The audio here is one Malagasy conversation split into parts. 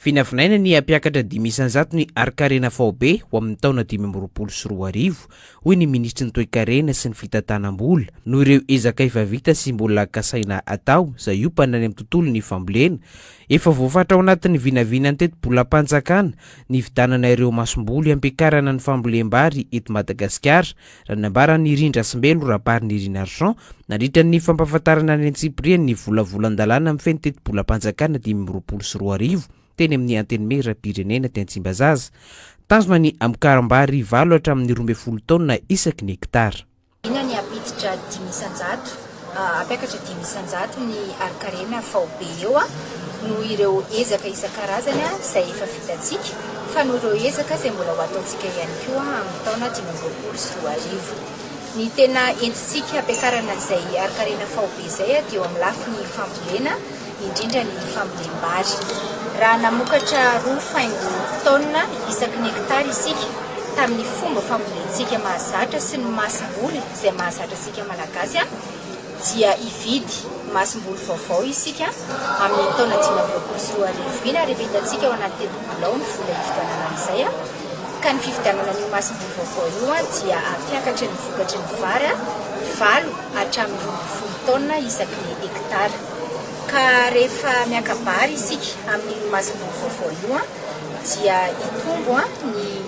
Finavinaina ny ampiakatra 500 ny arikarena faobe ho amin'ny taona 2024 hoy ny ministry ny toe-karena sy ny fitantanam-bola noho ireo ezaka efa vita sy mbola kasaina atao izay iompana any amin'ny tontolo ny fambolena. Efa voafatra ao anatin'ny vinavinany teto bolam-panjakana ny vidanana ireo masomboly ampiakarana ny fambolem-bary eto Madagasikara raha nambaran'ny Rindra Simbelo rahabariny Irina Arsan nandritra ny fampahafantarana any Antsipriany ny volavolan-dalàna amin'ny feno teto bolam-panjakana 2024 teny amin'ny anteny Rapirenena teny Tsimbazaza. Tanjona ny amikaram-bary 7 hatramin'ny 12 taona isaky ny hektara. Ina ny apiditra 500 apekatra 500 ny arikarena faobe eo no ireo ezaka isan-karazany izay efa vitantsika fa no ireo ezaka izay mbola ho ataontsika ihany koa amin'ny taona 2024. Ny tena entintsika ampiakarana izay arikarena faobe izay dia eo amin'ny lafiny fambolena indrindra ny fambolem-bary. Raha namokatra 2 taona isaky ny hektara isika tamin'ny fomba fambolentsika mahazatra sy ny masom-boly izay mahazatra sika malagasy dia ividy masom-boly vaovao isika amin'ny taona 2024 ina rehefa hitantsika ao anaty teti-bolao ny vola hividanana izay ka ny fividanana ny masom-boly vaovao io dia ampiakatra ny vokatry ny vary 7 hatramin'ny 20 taona isaky ny hektara. Ka rehefa miakabary isika amin'ny masom-boly vaovao io dia itombo ny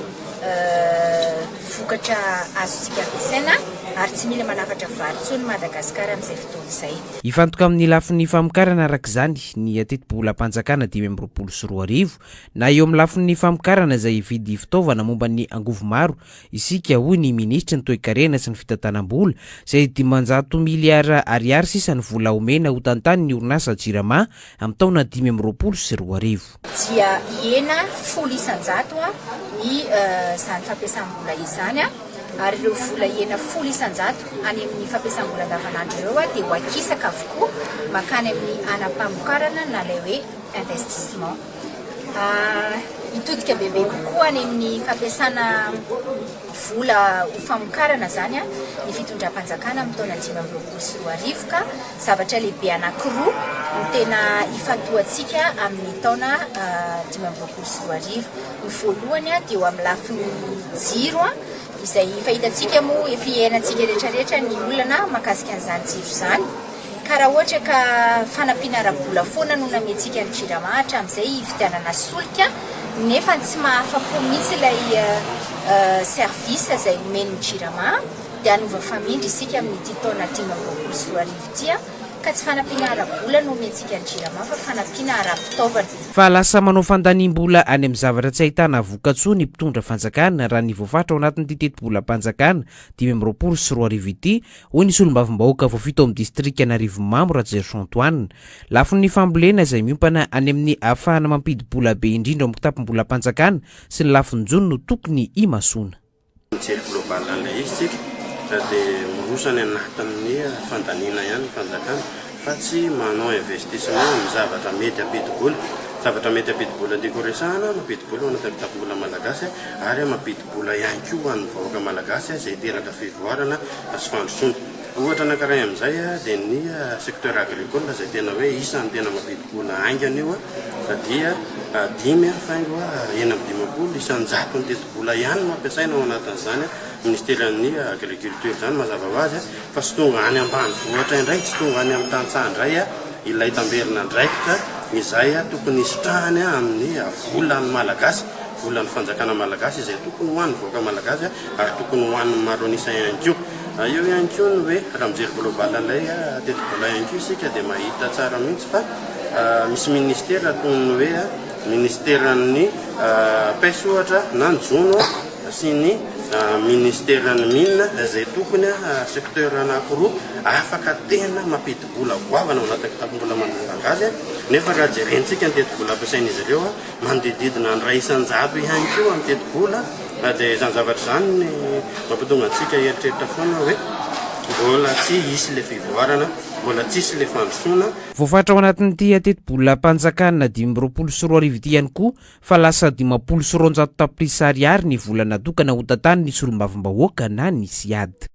vokatra azontsika ampiasaina ary tsy mila manafatra vary tsony Madagasikara amin'izay fotoana izay. Ifantoka amin'ny lafin'ny famokarana araka izany ny teto bolam-panjakana 2024 na eo amin'ny lafin'ny famokarana izay vidy fitaovana momba ny angovo maro isika hoy ny ministry ny toe-karena sy ny fitantanam-bola izay 500 miliara ariary sisa ny vola omena ho tantany ny orinasa Jirama amin'ny taona 2024. Dia hena 100% ny izany fampiasam-bola izany ary ireo vola hena 100% any amin'ny fampiasam-bola andavanandro ireo dia ho akisaka avokoa makany amin'ny anam-pamokarana na ilay hoe investissement. Itodika bebe kokoa any amin'ny fampiasana vola ho famokarana zany ny fitondram-panjakana amin'ny taona 2024 ka zavatra lehibe anankiroa no tena ifantohantsika amin'ny taona 2024. Ny voalohany dia eo amin'ny lafin'ny jiro izay fahitantsika moa efa iainantsika rehetrarehetra ny olana makasika an'izany jiro izany. Ka raha ohatra ka fanampiana ara-bola foana no namentsika ny Jirama hatramin'izay hividanana solika nefa tsy mahafa-po mihitsy ilay service izay omen'ny Jirama dia hanova famindry isika amin'ny taona 2024 ka tsy fanampiana ara-bola no omentsika ny Jirama fa fanampiana ara-pitaovana. Fa lasa manao fandanim-bola any amin'ny zavatra tsy ahitana voka-tsoa ny mpitondra fanjakana raha ny voafatra ao anatin'ny teto bolam-panjakana 2024 ity hoy ny solombavambahoaka voafito amin'ny distrika Anarivomamo Rajery Antoine. Lafin'ny fambolena izay miompana any amin'ny ahafahana mampidi-bola be indrindra amin'ny tapim-bolam-panjakana sy ny lafin'ny jony no tokony imasona. Dia mirosany anatin'ny fandanina ihany fanjakana fa tsy manao investissement amin'ny zavatra mety ampidi-bola. Zavatra mety ampidi-bola andiko resahana mampidi-bola ho anaty tapim-bola malagasy ary mampidi-bola ihany koa ho an'ny vahoaka malagasy izay teraka fivoarana sy fandrosoana. Ohatra anankiray amin'izay dia ny secteur agricole izay tena hoe isan'ny tena mampidi-bola aingana io dia 5,50 isan-jato ny teti-bola ihany no ampiasaina ao anatin'izany ministeran'ny agriculture zany mazava ho azy fa tsy tonga any ambanivohitra indray tsy tonga any amin'ny tantsaha indray ilay tamberina ndraikitra izay tokony isitrahany amin'ny volan'ny malagasy, volan'ny fanjakana malagasy izay tokony ho an'ny vahoaka malagasy ary tokony ho an'ny maro anisa ihany koa. Io ihany koa no hoe raha mijery global ilay teti-bola ihany koa isika dia mahita tsara mihitsy fa misy ministera toy ny hoe ministeran'ny pêche ohatra na ny jono sy ny ministeran'ny mine izay tokony secteur anankiroa afaka tena mampidi-bola goavana ao anaty tapim-bola malagasy nefa raha jerentsika ny teti-bola ampiasain'izy ireo manodididina ny 100 ihany koa amin'ny teti-bola dia izany zavatra izany ny mampitonga antsika eritreritra foana hoe mbola tsy hisy le fivoarana, mbola tsisy le fandrosoana. Voafatra ao anatin'ity teto bolam-panjakana 2024 ity ihany koa fa lasa 500 tapitrisa ariary ny vola natokana ho tantany ny solombavambahoaka na ny siady.